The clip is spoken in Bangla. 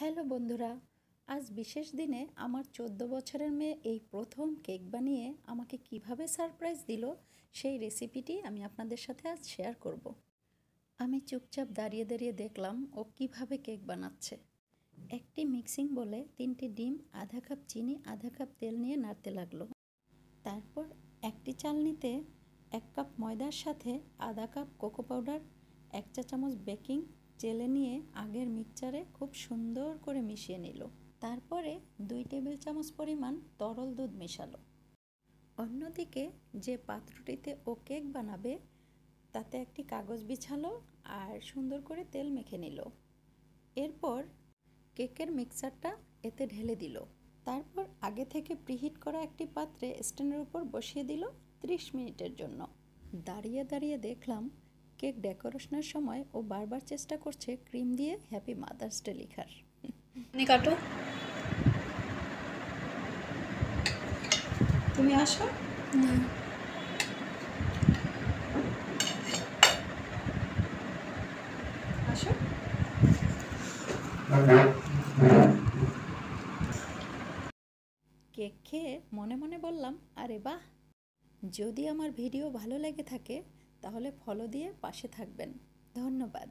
হ্যালো বন্ধুরা, আজ বিশেষ দিনে আমার 14 বছরের মেয়ে এই প্রথম কেক বানিয়ে আমাকে কিভাবে সারপ্রাইজ দিল সেই রেসিপিটি আমি আপনাদের সাথে আজ শেয়ার করব। আমি চুপচাপ দাঁড়িয়ে দাঁড়িয়ে দেখলাম ও কিভাবে কেক বানাচ্ছে। একটি মিক্সিং বলে 3টি ডিম, আধা কাপ চিনি, আধা কাপ তেল নিয়ে নাড়তে লাগলো। তারপর একটি চালনিতে 1 কাপ ময়দার সাথে আধা কাপ কোকো পাউডার, 1 চা চামচ বেকিং চেলে নিয়ে আগের মিক্সচারে খুব সুন্দর করে মিশিয়ে নিল। তারপরে 2 টেবিল চামচ পরিমাণ তরল দুধ মেশালো। অন্যদিকে যে পাত্রটিতে ও কেক বানাবে তাতে একটি কাগজ বিছালো আর সুন্দর করে তেল মেখে নিল। এরপর কেকের মিক্সচারটা এতে ঢেলে দিল। তারপর আগে থেকে প্রিহিট করা একটি পাত্রে স্ট্যান্ডের উপর বসিয়ে দিল 30 মিনিটের জন্য। দাঁড়িয়ে দাঁড়িয়ে দেখলাম কেক ডেকোরেশনের সময় ও বারবার চেষ্টা করছে ক্রিম দিয়ে হ্যাপি মাদার্স ডে লেখার। কাটো, তুমি আসো। না, আসো। কেক খেয়ে মনে মনে বললাম, আরে বাহ! যদি আমার ভিডিও ভালো লেগে থাকে তাহলে ফলো দিয়ে পাশে থাকবেন। ধন্যবাদ।